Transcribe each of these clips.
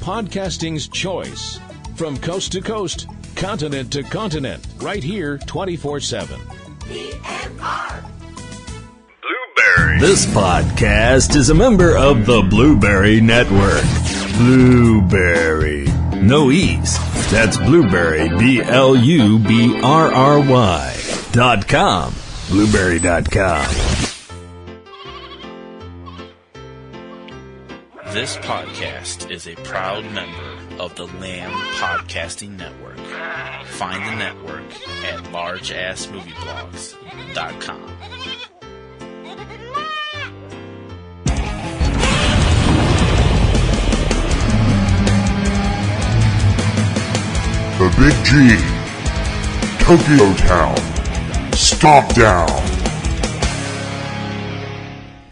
podcasting's choice. From coast to coast, continent to continent, right here 24/7. PNR. Blueberry. This podcast is a member of the Blueberry Network. Blueberry. No E's. That's Blueberry, BLUBRRY.com. Blueberry.com. This podcast is a proud member of the Lamb Podcasting Network. Find the network at largeassmovieblogs.com. The Big G, Tokyo Town, StompDown.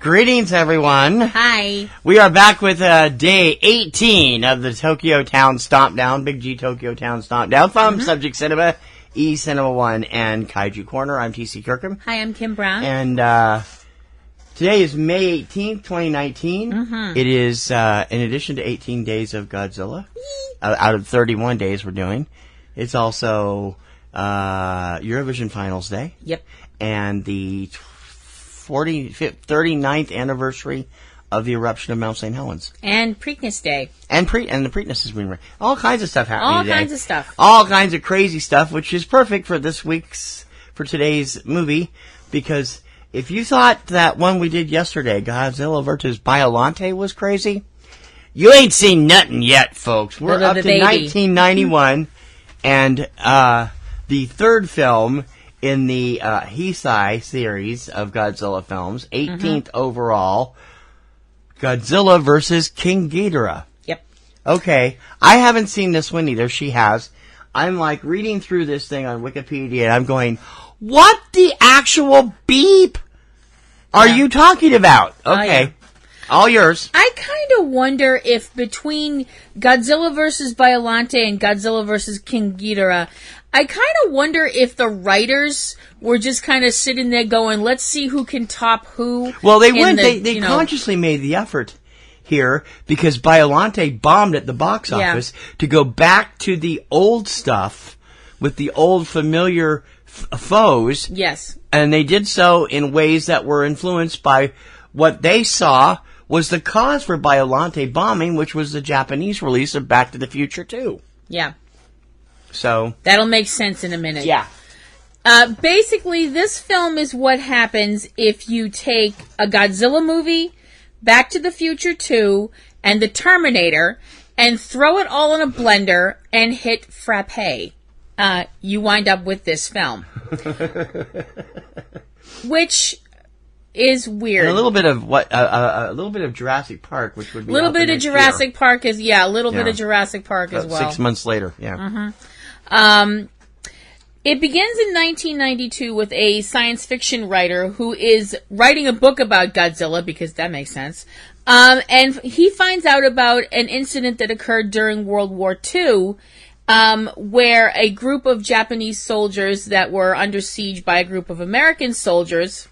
Greetings, everyone. Hi. We are back with day 18 of the Tokyo Town StompDown, Big G Tokyo Town StompDown from Subject Cinema, eCinemaOne, and Kaiju Corner. I'm TC Kirkham. Hi, I'm Kim Brown. And today is May 18th, 2019. It is, in addition to 18 days of Godzilla, out of 31 days we're doing, it's also Eurovision Finals Day. Yep. And the 39th anniversary of the eruption of Mount St. Helens. And Preakness Day. And the Preakness is being all kinds of stuff happening today. All kinds of stuff. All kinds of crazy stuff, which is perfect for today's movie, because if you thought that one we did yesterday, Godzilla vs. Biollante, was crazy, you ain't seen nothing yet, folks. We're up to 1991, and the third film in the Heisei series of Godzilla films, 18th overall, Godzilla vs. King Ghidorah. Yep. Okay, I haven't seen this one either. She has. I'm like reading through this thing on Wikipedia, and I'm going, what the actual beep are you talking about? Okay. All yours. I kind of wonder if between Godzilla vs. Biollante and Godzilla vs. King Ghidorah, I kind of wonder if the writers were just kind of sitting there going, let's see who can top who. Well, they went. They consciously made the effort here because Biollante bombed at the box office to go back to the old stuff with the old familiar foes. Yes. And they did so in ways that were influenced by what they saw was the cause for Biollante bombing, which was the Japanese release of Back to the Future 2. Yeah. So that'll make sense in a minute. Yeah. Basically, this film is what happens if you take a Godzilla movie, Back to the Future 2, and The Terminator, and throw it all in a blender and hit frappe. You wind up with this film. Which is weird. And a little bit of a little bit of Jurassic Park, which would be a little bit of Jurassic Park is a little bit of Jurassic Park as well. 6 months later, yeah. It begins in 1992 with a science fiction writer who is writing a book about Godzilla, because that makes sense. And he finds out about an incident that occurred during World War II, where a group of Japanese soldiers that were under siege by a group of American soldiers,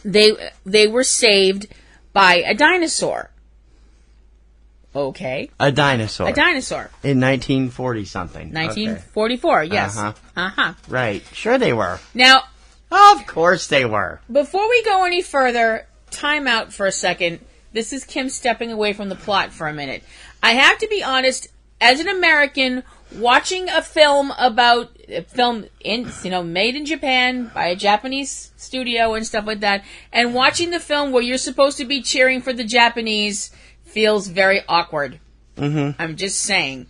they were saved by a dinosaur. Okay. A dinosaur. A dinosaur. In 1940 something. 1944, okay. Yes. Right. Sure they were. Now, of course they were. Before we go any further, time out for a second. This is Kim stepping away from the plot for a minute. I have to be honest, as an American, watching a film made in Japan by a Japanese studio and stuff like that, and watching the film where you're supposed to be cheering for the Japanese feels very awkward. I'm just saying.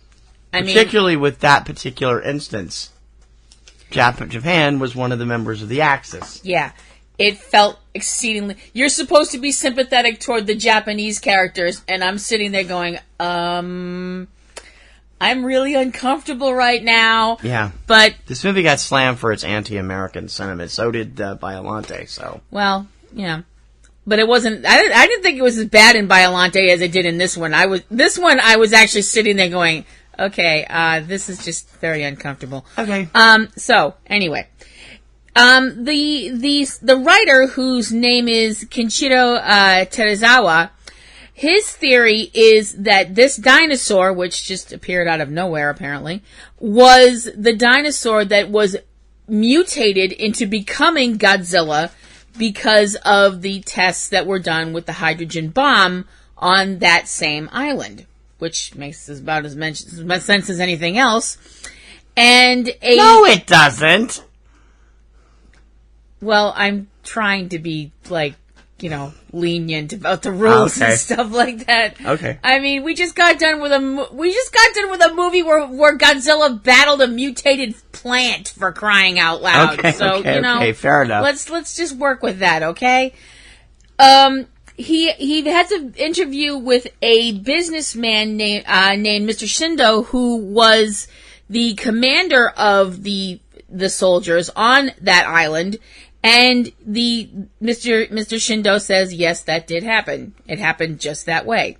Particularly with that particular instance. Japan was one of the members of the Axis. Yeah. It felt exceedingly... You're supposed to be sympathetic toward the Japanese characters, and I'm sitting there going, I'm really uncomfortable right now. Yeah. But... This movie got slammed for its anti-American sentiment. So did Biollante, so... Well, yeah. But it wasn't... I didn't think it was as bad in Biollante as it did in this one. I was actually sitting there going, okay, this is just very uncomfortable. Okay. So, anyway... The writer, whose name is Kenshiro Teruzawa, his theory is that this dinosaur, which just appeared out of nowhere apparently, was the dinosaur that was mutated into becoming Godzilla because of the tests that were done with the hydrogen bomb on that same island, which makes about as much sense as anything else. And No, it doesn't. Well, I'm trying to be, like, you know, lenient about the rules and stuff like that. Okay. I mean, we just got done with a movie where Godzilla battled a mutated plant, for crying out loud. Okay, fair enough. Let's just work with that, okay? He has an interview with a businessman named Mr. Shindo, who was the commander of the soldiers on that island. And Mr. Shindo says, yes, that did happen. It happened just that way.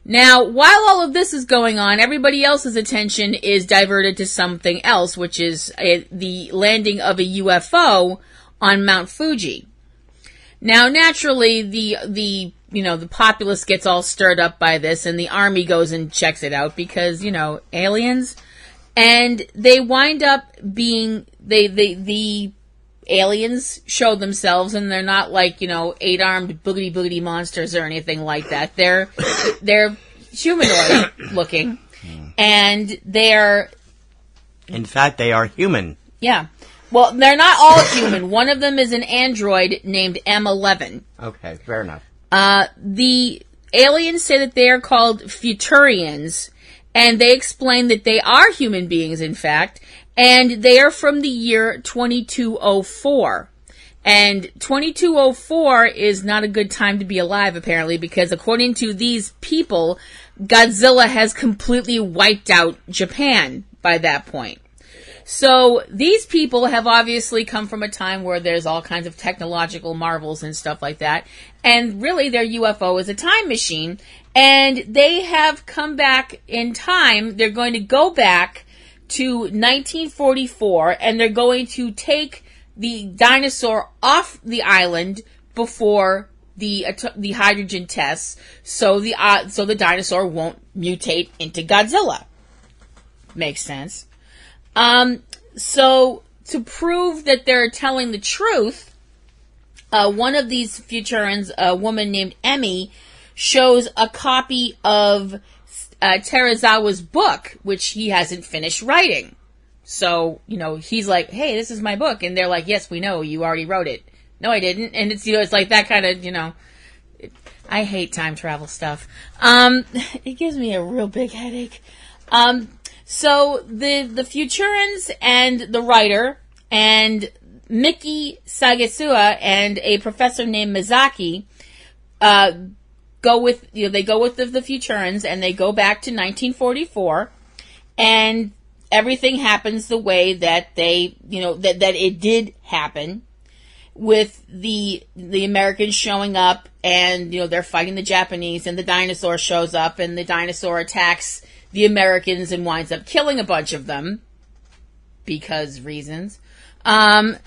Now, while all of this is going on, everybody else's attention is diverted to something else, which is the landing of a UFO on Mount Fuji. Now, naturally, the populace gets all stirred up by this, and the army goes and checks it out because, aliens. And they wind up being, the aliens show themselves, and they're not like, 8-armed boogity monsters or anything like that. They're humanoid looking, and in fact, they are human. Yeah. Well, they're not all human. One of them is an android named M11. Okay, fair enough. The aliens say that they are called Futurians, and they explain that they are human beings, in fact, and they are from the year 2204. And 2204 is not a good time to be alive, apparently, because according to these people, Godzilla has completely wiped out Japan by that point. So these people have obviously come from a time where there's all kinds of technological marvels and stuff like that. And really their UFO is a time machine. And they have come back in time. They're going to go back to 1944, and they're going to take the dinosaur off the island before the hydrogen tests, so the dinosaur won't mutate into Godzilla. Makes sense. So to prove that they're telling the truth, one of these Futurians, a woman named Emmy, shows a copy of Teruzawa's book, which he hasn't finished writing. So, he's like, hey, this is my book. And they're like, yes, we know, you already wrote it. No, I didn't. And it's, it's like that kind of, I hate time travel stuff. It gives me a real big headache. So the Futurians and the writer and Miki Sagesua and a professor named Mizaki, go with the Futurians, and they go back to 1944, and everything happens the way that they, that it did happen, with the Americans showing up, and, they're fighting the Japanese, and the dinosaur shows up, and the dinosaur attacks the Americans and winds up killing a bunch of them, because reasons. And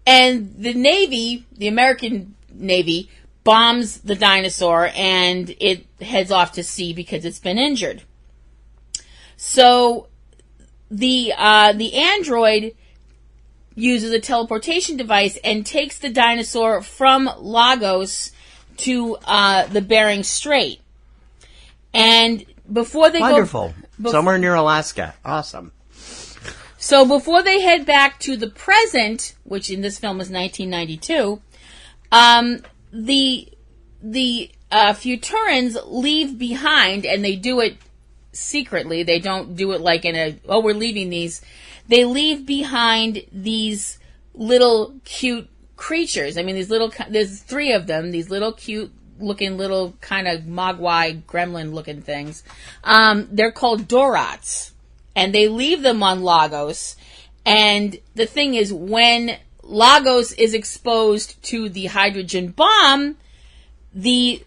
the Navy, the American Navy, bombs the dinosaur, and it heads off to sea because it's been injured. So the android uses a teleportation device and takes the dinosaur from Lagos to the Bering Strait. And before they Wonderful. Somewhere near Alaska. Awesome. So before they head back to the present, which in this film is 1992, the Futurians leave behind, and they do it secretly. They don't do it like we're leaving these. They leave behind these little cute creatures. I mean, there's 3 of them, these little cute looking little kind of mogwai gremlin looking things. They're called Dorats, and they leave them on Lagos. And the thing is, when Lagos is exposed to the hydrogen bomb, the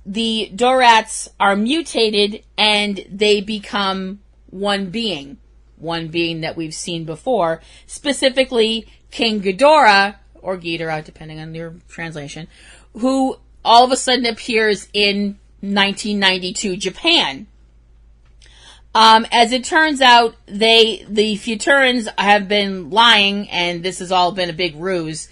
Dorats are mutated, and they become one being that we've seen before, specifically King Ghidorah, or Ghidorah, depending on your translation, who all of a sudden appears in 1992 Japan. As it turns out, the Futurans have been lying, and this has all been a big ruse.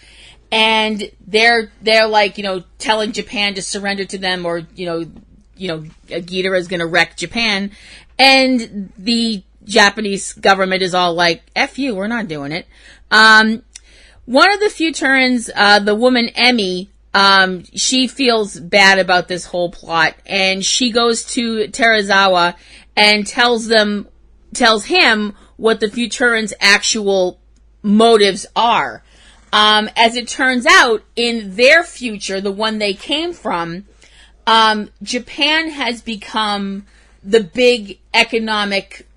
And they're like, telling Japan to surrender to them, or, Ghidorah is going to wreck Japan. And the Japanese government is all like, F you, we're not doing it. One of the Futurans, the woman Emmy, she feels bad about this whole plot, and she goes to Terazawa and tells him what the Futurans' actual motives are. As it turns out, in their future, the one they came from, Japan has become the big economic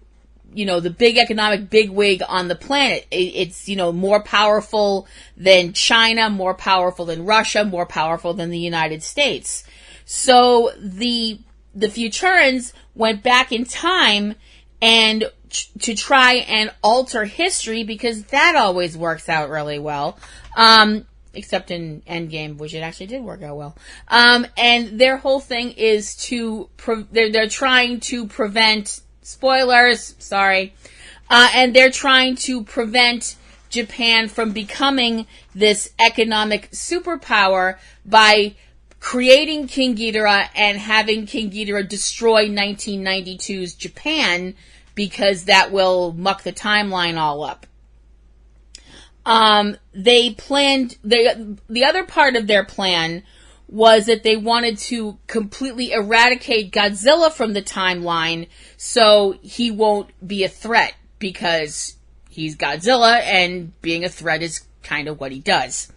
bigwig on the planet. It's, more powerful than China, more powerful than Russia, more powerful than the United States. So the Futurans went back in time and to try and alter history, because that always works out really well. Except in Endgame, which it actually did work out well. And their whole thing is they're trying to prevent, spoilers, sorry, and they're trying to prevent Japan from becoming this economic superpower by creating King Ghidorah and having King Ghidorah destroy 1992's Japan, because that will muck the timeline all up. They planned, the other part of their plan was that they wanted to completely eradicate Godzilla from the timeline so he won't be a threat, because he's Godzilla and being a threat is kind of what he does.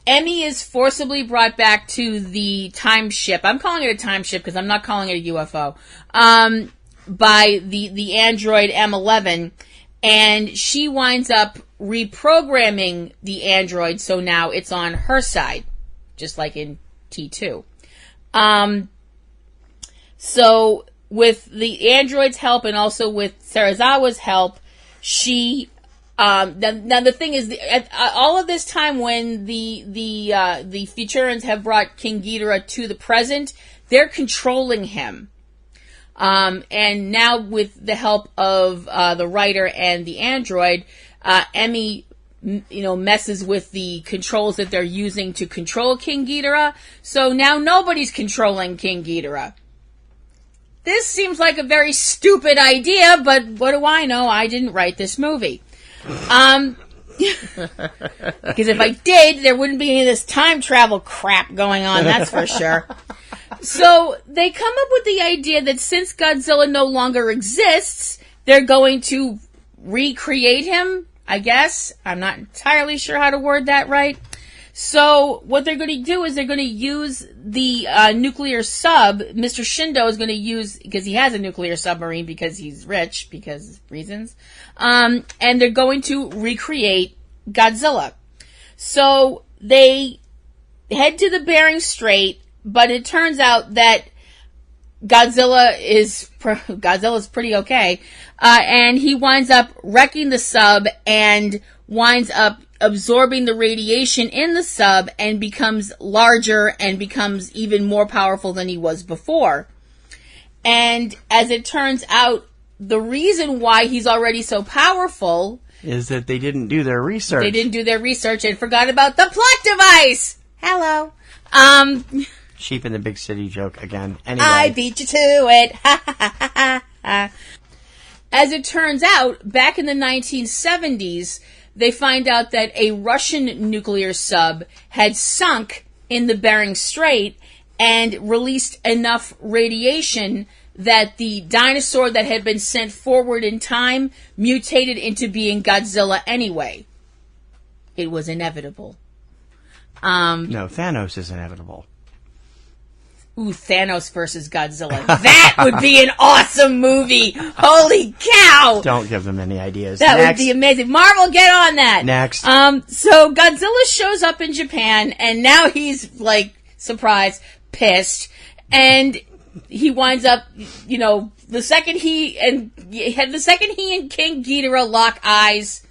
Emmy is forcibly brought back to the time ship. I'm calling it a time ship because I'm not calling it a UFO. By the android M11, and she winds up reprogramming the android so now it's on her side, just like in T2. So with the android's help and also with Serizawa's help, she now the thing is, all of this time when the Futurans have brought King Ghidorah to the present, they're controlling him. And now with the help of the writer and the android, Emmy, messes with the controls that they're using to control King Ghidorah. So now nobody's controlling King Ghidorah. This seems like a very stupid idea, but what do I know? I didn't write this movie. Because if I did, there wouldn't be any of this time travel crap going on, that's for sure. So they come up with the idea that since Godzilla no longer exists, they're going to recreate him, I guess. I'm not entirely sure how to word that right. So what they're going to do is they're going to use the nuclear sub. Mr. Shindo is going to use, because he has a nuclear submarine because he's rich, because reasons. And they're going to recreate Godzilla. So they head to the Bering Strait, but it turns out that Godzilla's pretty okay. And he winds up wrecking the sub and winds up absorbing the radiation in the sub and becomes larger and becomes even more powerful than he was before. And as it turns out, the reason why he's already so powerful is that they didn't do their research. They didn't do their research and forgot about the plot device. Hello. Sheep in the big city joke again. Anyway. I beat you to it. Ha ha ha ha ha. As it turns out, back in the 1970s, they find out that a Russian nuclear sub had sunk in the Bering Strait and released enough radiation that the dinosaur that had been sent forward in time mutated into being Godzilla anyway. It was inevitable. No, Thanos is inevitable. Ooh, Thanos versus Godzilla. That would be an awesome movie. Holy cow. Don't give them any ideas. That would be amazing. Marvel, get on that. Next. So Godzilla shows up in Japan, and now he's, like, surprised, pissed, and he winds up, the second he and King Ghidorah lock eyes,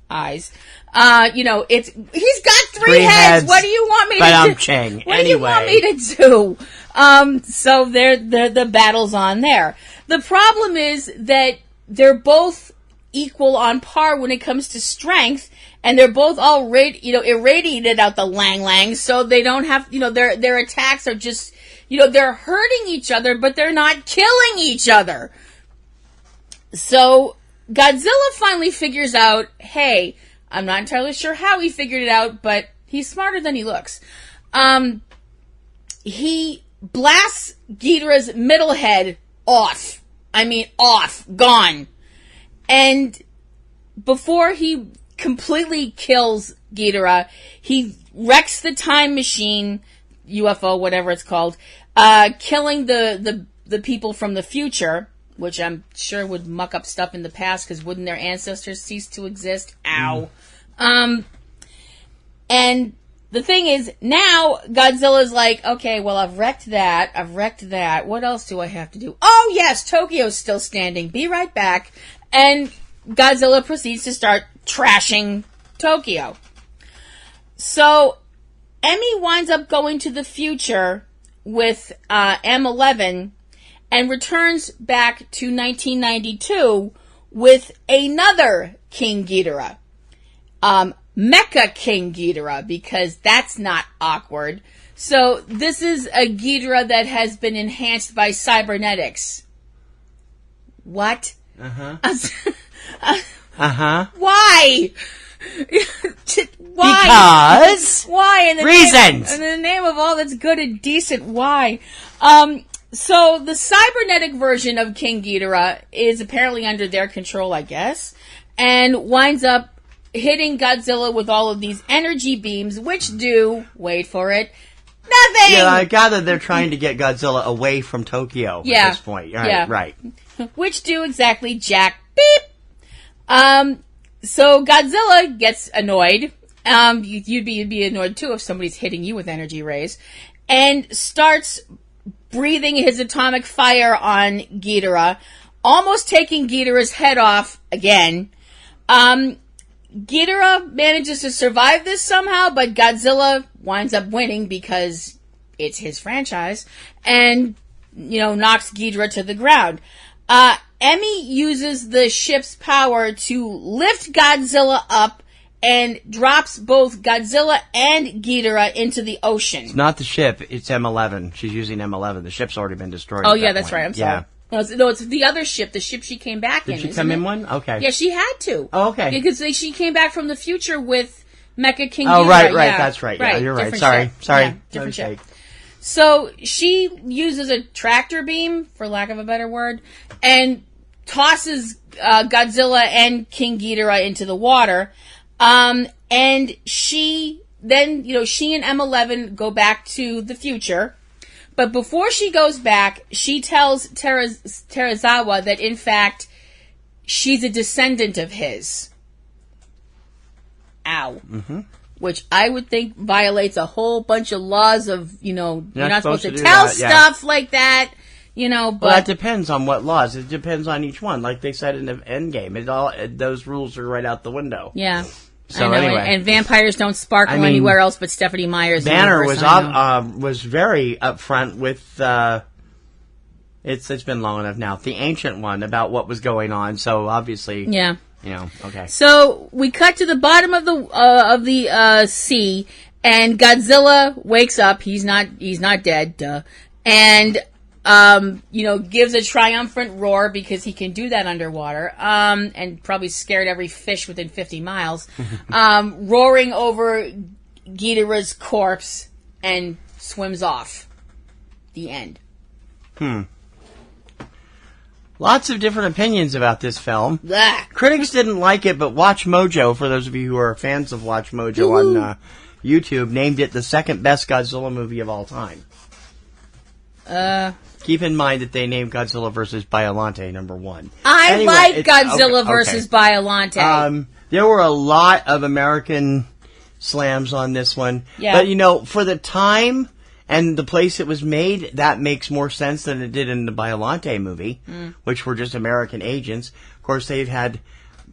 eyes. He's got three heads. What do you want me to do? What do you want me to do? So the battle's on there. The problem is that they're both equal on par when it comes to strength, and they're both all irradiated out the lang-lang, so they don't have, their attacks are just, they're hurting each other, but they're not killing each other. So Godzilla finally figures out, hey, I'm not entirely sure how he figured it out, but he's smarter than he looks. He blasts Ghidorah's middle head off. Gone. And before he completely kills Ghidorah, he wrecks the time machine, UFO, whatever it's called, killing the people from the future, which I'm sure would muck up stuff in the past, because wouldn't their ancestors cease to exist? Ow. And the thing is, now Godzilla's like, okay, well, I've wrecked that. What else do I have to do? Oh, yes, Tokyo's still standing. Be right back. And Godzilla proceeds to start trashing Tokyo. So, Emmy winds up going to the future with M11 and returns back to 1992 with another King Ghidorah. Mecha King Ghidorah, because that's not awkward. So, this is a Ghidorah that has been enhanced by cybernetics. What? Uh-huh. Why? Why? Because. Why? Reasons. In the name of all that's good and decent, why? So the cybernetic version of King Ghidorah is apparently under their control, I guess, and winds up hitting Godzilla with all of these energy beams, which do, wait for it, nothing! Yeah, I gather they're trying to get Godzilla away from Tokyo at this point. Right. Which do exactly jack beep. So Godzilla gets annoyed. You'd be annoyed too if somebody's hitting you with energy rays, and starts breathing his atomic fire on Ghidorah, almost taking Ghidorah's head off again. Ghidorah manages to survive this somehow, but Godzilla winds up winning because it's his franchise, and, knocks Ghidorah to the ground. Emmy uses the ship's power to lift Godzilla up and drops both Godzilla and Ghidorah into the ocean. It's not the ship, it's M11. She's using M11. The ship's already been destroyed. Oh, yeah, that's right. I'm sorry. No, it's the other ship, the ship she came back in. Did she come in one? Okay. Yeah, she had to. Oh, okay. Because she came back from the future with Mecha King Ghidorah. Oh, right, that's right. Yeah, you're right. Sorry. Yeah, different ship. So she uses a tractor beam, for lack of a better word, and tosses Godzilla and King Ghidorah into the water. And she and M11 go back to the future. But before she goes back, she tells Terazawa that, in fact, she's a descendant of his. Ow. Mm-hmm. Which I would think violates a whole bunch of laws of, you're not supposed to tell stuff like that. But well, that depends on what laws. It depends on each one. Like they said in the Endgame, those rules are right out the window. Yeah. So I know, anyway, and vampires don't sparkle anywhere else but Stephanie Meyer's. Banner was very upfront with. It's been long enough now. The ancient one about what was going on. So obviously, yeah. Okay. So we cut to the bottom of the sea, and Godzilla wakes up. He's not dead, duh. And gives a triumphant roar because he can do that underwater, and probably scared every fish within 50 miles, roaring over Ghidorah's corpse and swims off. The end. Lots of different opinions about this film. Blah. Critics didn't like it, but Watch Mojo, for those of you who are fans of Watch Mojo on YouTube, named it the second best Godzilla movie of all time. Keep in mind that they named Godzilla vs. Biollante number 1. I like Godzilla vs. Biollante. There were a lot of American slams on this one. Yeah. But, for the time and the place it was made, that makes more sense than it did in the Biollante movie, which were just American agents. Of course, they've had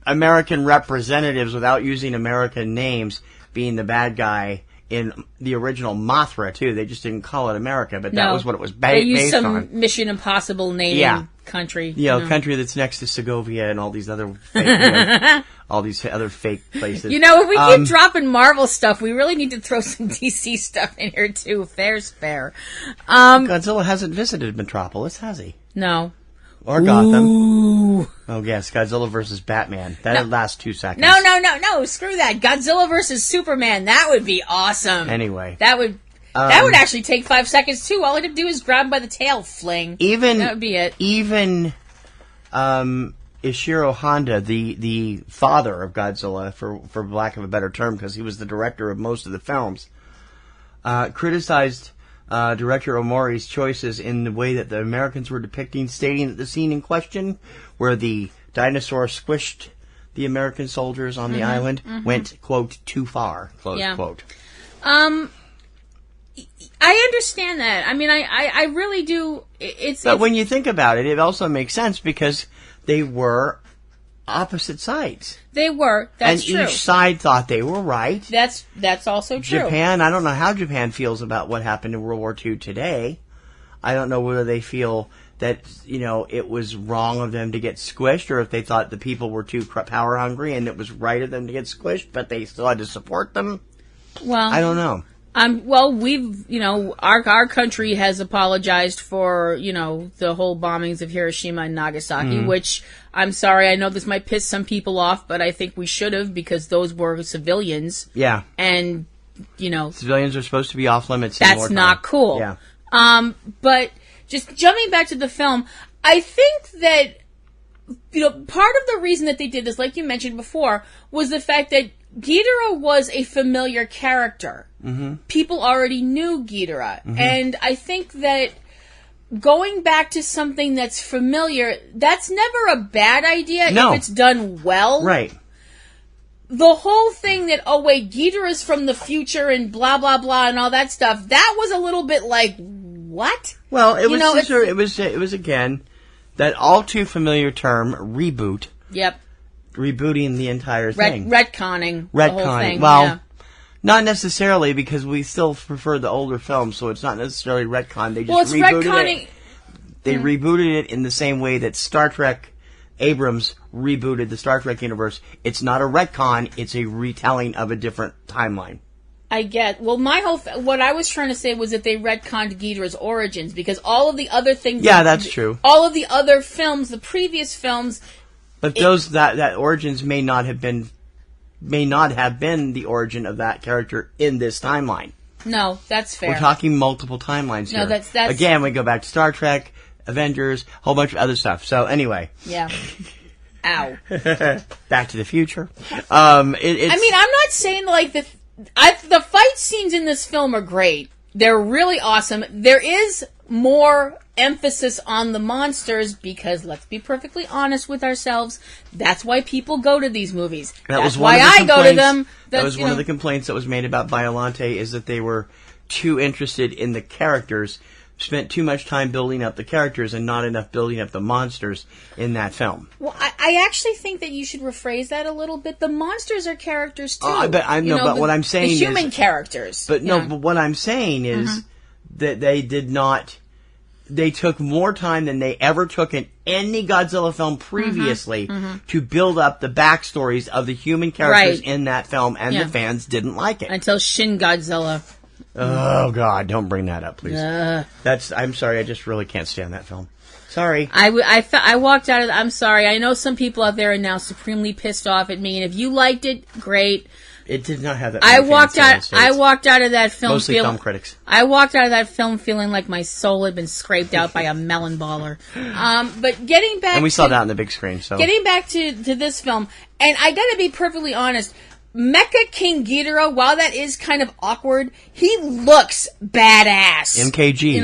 American representatives without using American names being the bad guy in the original Mothra, too. They just didn't call it America, but that was what it was they used based some on. Mission Impossible name country. Country that's next to Segovia and all these other fake, all these other fake places. If we keep dropping Marvel stuff, we really need to throw some DC stuff in here, too. Fair's fair. Godzilla hasn't visited Metropolis, has he? No. Or Gotham. Ooh. Oh, yes, Godzilla versus Batman. That'll last 2 seconds. No, screw that. Godzilla versus Superman. That would be awesome. Anyway. That would actually take 5 seconds, too. All I had to do is grab him by the tail, fling. That would be it. Even Ishiro Honda, the father of Godzilla, for lack of a better term, because he was the director of most of the films, criticized director Omori's choices in the way that the Americans were depicting, stating that the scene in question, where the dinosaur squished the American soldiers on the island, went, quote, too far, close quote. I understand that. I mean, I really do. But when you think about it, it also makes sense because they were opposite sides. They were. That's true. And each side thought they were right. That's also true. Japan, I don't know how Japan feels about what happened in World War II today. I don't know whether they feel that, it was wrong of them to get squished, or if they thought the people were too power hungry and it was right of them to get squished, but they still had to support them. Well, I don't know. Well, we've, our country has apologized for, the whole bombings of Hiroshima and Nagasaki, which, I'm sorry, I know this might piss some people off, but I think we should have, because those were civilians. Yeah. And, civilians are supposed to be off limits. That's not cool. Yeah. But just jumping back to the film, I think that, part of the reason that they did this, like you mentioned before, was the fact that Ghidorah was a familiar character. Mm-hmm. People already knew Ghidorah. Mm-hmm. And I think that going back to something that's familiar, that's never a bad idea if it's done well. Right. The whole thing that, Ghidorah's from the future and blah, blah, blah and all that stuff, that was a little bit like, what? Well, it was again, that all too familiar term, reboot. Yep. Rebooting the entire thing. Retconning the whole thing. Well, not necessarily, because we still prefer the older films, so it's not necessarily retcon. They just rebooted retconning. They rebooted it in the same way that Star Trek Abrams rebooted the Star Trek universe. It's not a retcon, it's a retelling of a different timeline. I get. Well, what I was trying to say was that they retconned Ghidorah's origins, because all of the other things... Yeah, that's true. All of the other films, the previous films... But that origins may not have been the origin of that character in this timeline. No, that's fair. We're talking multiple timelines here. No, that's again, we go back to Star Trek, Avengers, a whole bunch of other stuff. So anyway. Yeah. Ow. Back to the Future. I'm not saying the fight scenes in this film are great. They're really awesome. There is more emphasis on the monsters because, let's be perfectly honest with ourselves, that's why people go to these movies. That's why I go to them. That was one of the complaints that was made about Biollante, is that they were too interested in the characters, spent too much time building up the characters and not enough building up the monsters in that film. Well, I actually think that you should rephrase that a little bit. The monsters are characters too. But what I'm saying is... The human characters. But but what I'm saying is that they did not... They took more time than they ever took in any Godzilla film previously to build up the backstories of the human characters in that film, and the fans didn't like it. Until Shin Godzilla. Oh, God, don't bring that up, please. I'm sorry, I just really can't stand that film. Sorry. I walked out of... I'm sorry, I know some people out there are now supremely pissed off at me, and if you liked it, great. It did not have that. I walked out of that film mostly film critics. I walked out of that film feeling like my soul had been scraped out by a melon baller. But getting back, and we saw that on the big screen. So getting back to this film, and I got to be perfectly honest, Mecha King Ghidorah, while that is kind of awkward, he looks badass. MKG.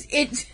It's.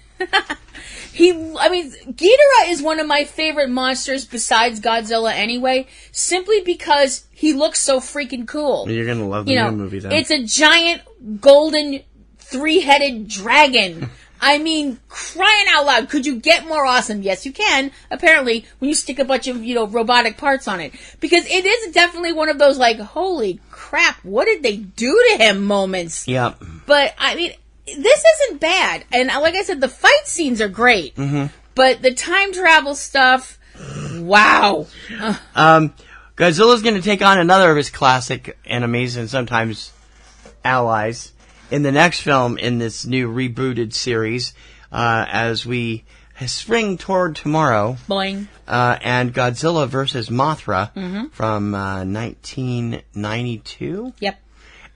Ghidorah is one of my favorite monsters besides Godzilla anyway, simply because he looks so freaking cool. You're going to love the new movie, then. It's a giant golden 3-headed dragon. I mean, crying out loud, could you get more awesome? Yes, you can, apparently, when you stick a bunch of, robotic parts on it. Because it is definitely one of those, like, holy crap, what did they do to him moments? Yep. But, I mean, this isn't bad. And like I said, the fight scenes are great. Mm-hmm. But the time travel stuff, wow. Godzilla's going to take on another of his classic enemies and sometimes allies in the next film in this new rebooted series, as we spring toward tomorrow. Boing. And Godzilla vs. Mothra from 1992. Yep.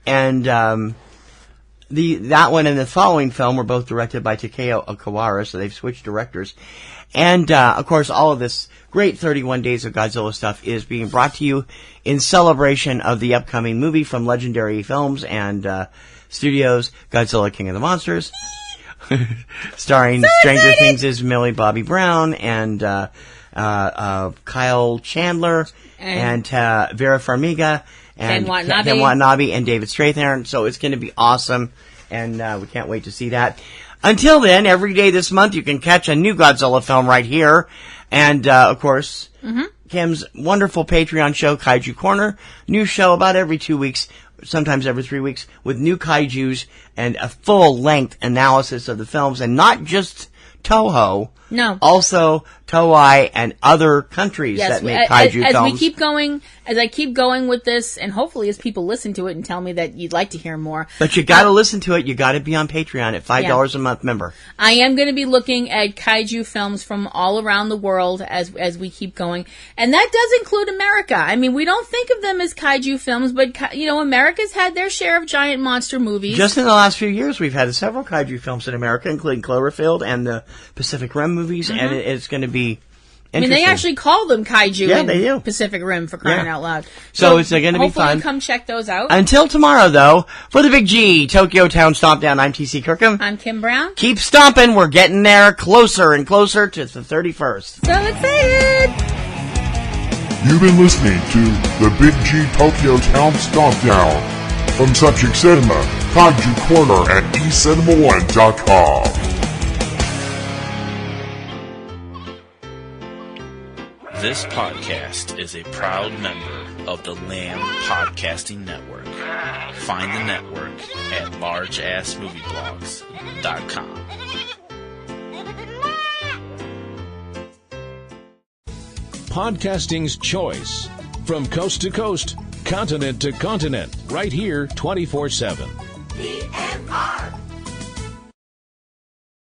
And that one and the following film were both directed by Takeo Okawara, so they've switched directors. And, of course, all of this great 31 Days of Godzilla stuff is being brought to you in celebration of the upcoming movie from Legendary Films and Studios, Godzilla King of the Monsters, starring Stranger Things' Millie Bobby Brown and Kyle Chandler and Vera Farmiga and Ken Watanabe and David Strathairn. So it's going to be awesome, and we can't wait to see that. Until then, every day this month you can catch a new Godzilla film right here. And, of course, Kim's wonderful Patreon show, Kaiju Corner. New show about every 2 weeks, sometimes every 3 weeks, with new kaijus and a full-length analysis of the films. And not just Toho. No. Also Toei and other countries that make kaiju films. As I keep going with this, and hopefully as people listen to it and tell me that you'd like to hear more. But you gotta listen to it. You gotta be on Patreon at $5 a month member. I am going to be looking at kaiju films from all around the world as we keep going. And that does include America. I mean, we don't think of them as kaiju films, but, America's had their share of giant monster movies. Just in the last few years, we've had several kaiju films in America, including Cloverfield and the Pacific Rim movies, and it's going to be I mean, they actually call them kaiju in Pacific Rim, for crying out loud. So it's going to be fun. Hopefully come check those out. Until tomorrow, though, for the Big G, Tokyo Town StompDown, I'm TC Kirkham. I'm Kim Brown. Keep stomping. We're getting there closer and closer to the 31st. So excited! You've been listening to the Big G Tokyo Town StompDown from Subject Cinema, Kaiju Corner at eCinemaOne.com. This podcast is a proud member of the Lamb Podcasting Network. Find the network at largeassmovieblogs.com. Podcasting's choice. From coast to coast, continent to continent, right here 24/7.